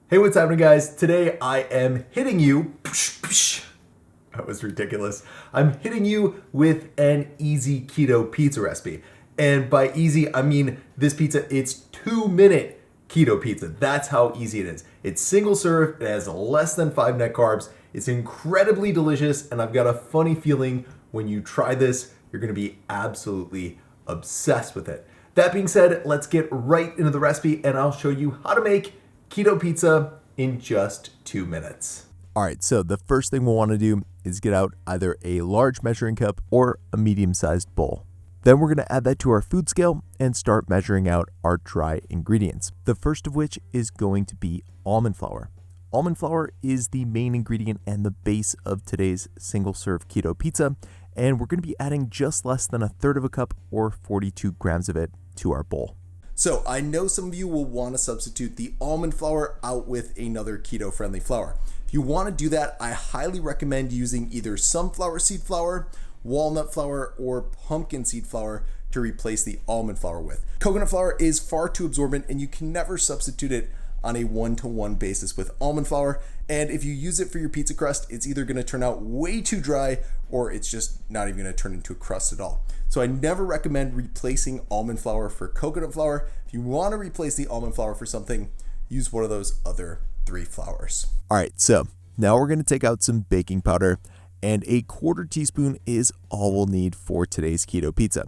Hey, what's happening, guys? Today I am hitting you. That was ridiculous. I'm hitting you with an easy keto pizza recipe. And by easy, I mean this pizza, it's 2-minute keto pizza. That's how easy it is. It's single serve, it has less than 5 net carbs. It's incredibly delicious, and I've got a funny feeling when you try this, you're gonna be absolutely obsessed with it. That being said, let's get right into the recipe and I'll show you how to make keto pizza in just 2 minutes. All right, so the first thing we'll want to do is get out either a large measuring cup or a medium-sized bowl. Then we're going to add that to our food scale and start measuring out our dry ingredients. The first of which is going to be almond flour. Almond flour is the main ingredient and the base of today's single-serve keto pizza, and we're going to be adding just less than 1/3 of a cup or 42 grams of it to our bowl. So I know some of you will want to substitute the almond flour out with another keto-friendly flour. If you want to do that, I highly recommend using either sunflower seed flour, walnut flour, or pumpkin seed flour to replace the almond flour with. Coconut flour is far too absorbent and you can never substitute it on a 1-to-1 basis with almond flour. And if you use it for your pizza crust, it's either going to turn out way too dry or it's just not even going to turn into a crust at all. So I never recommend replacing almond flour for coconut flour. If you want to replace the almond flour for something, use one of those other 3 flours. All right, so now we're going to take out some baking powder, and a 1/4 teaspoon is all we'll need for today's keto pizza.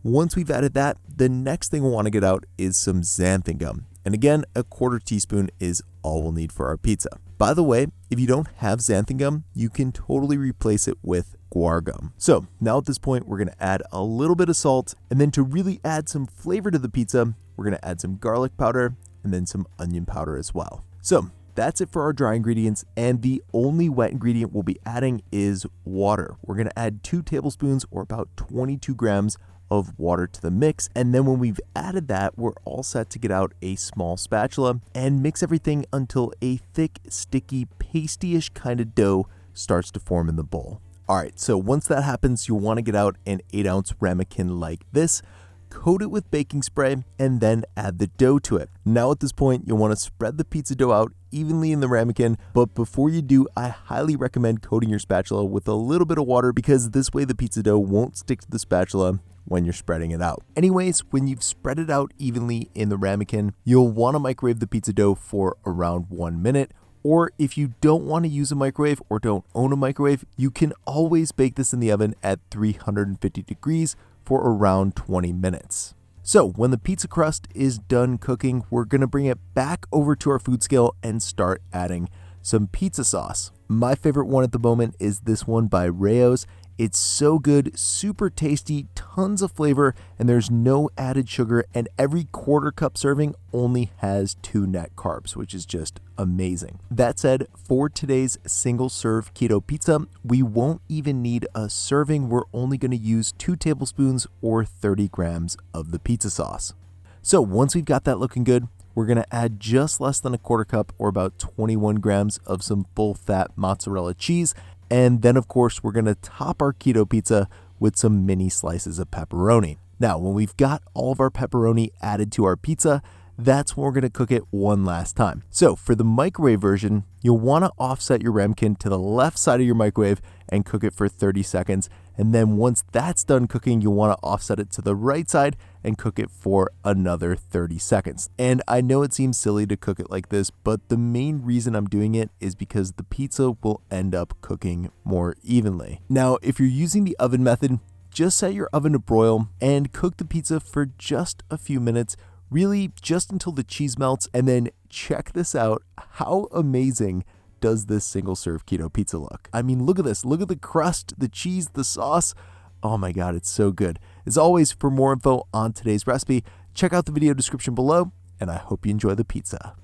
Once we've added that, the next thing we'll want to get out is some xanthan gum. And again, a 1/4 teaspoon is all we'll need for our pizza. By the way, if you don't have xanthan gum, you can totally replace it with guar gum. So now at this point, we're gonna add a little bit of salt, and then to really add some flavor to the pizza, we're gonna add some garlic powder and then some onion powder as well. So that's it for our dry ingredients, and the only wet ingredient we'll be adding is water. We're gonna add 2 tablespoons or about 22 grams of water to the mix, and then when we've added that, we're all set to get out a small spatula and mix everything until a thick, sticky, pasty-ish kind of dough starts to form in the bowl. All right, so once that happens, you'll want to get out an 8-ounce ramekin like this, coat it with baking spray, and then add the dough to it. Now at this point, you'll want to spread the pizza dough out evenly in the ramekin, but before you do, I highly recommend coating your spatula with a little bit of water because this way the pizza dough won't stick to the spatula when you're spreading it out. Anyways, when you've spread it out evenly in the ramekin, you'll want to microwave the pizza dough for around 1 minute. Or if you don't want to use a microwave or don't own a microwave, you can always bake this in the oven at 350 degrees for around 20 minutes. So when the pizza crust is done cooking, we're going to bring it back over to our food scale and start adding some pizza sauce. My favorite one at the moment is this one by Rao's. It's so good, super tasty, tons of flavor, and there's no added sugar, and every 1/4 cup serving only has 2 net carbs, which is just amazing. That said, for today's single serve keto pizza, we won't even need a serving. We're only going to use 2 tablespoons or 30 grams of the pizza sauce. So once we've got that looking good, we're going to add just less than a 1/4 cup or about 21 grams of some full fat mozzarella cheese. And then, of course, we're going to top our keto pizza with some mini slices of pepperoni. Now, when we've got all of our pepperoni added to our pizza, that's when we're going to cook it one last time. So for the microwave version, you'll want to offset your ramekin to the left side of your microwave and cook it for 30 seconds. And then once that's done cooking, you'll want to offset it to the right side and cook it for another 30 seconds. And I know it seems silly to cook it like this, but the main reason I'm doing it is because the pizza will end up cooking more evenly. Now, if you're using the oven method, just set your oven to broil and cook the pizza for just a few minutes, really just until the cheese melts. And then check this out. How amazing does this single serve keto pizza look? I mean, look at this. Look at the crust, the cheese, the sauce. Oh my God, it's so good. As always, for more info on today's recipe, check out the video description below, and I hope you enjoy the pizza.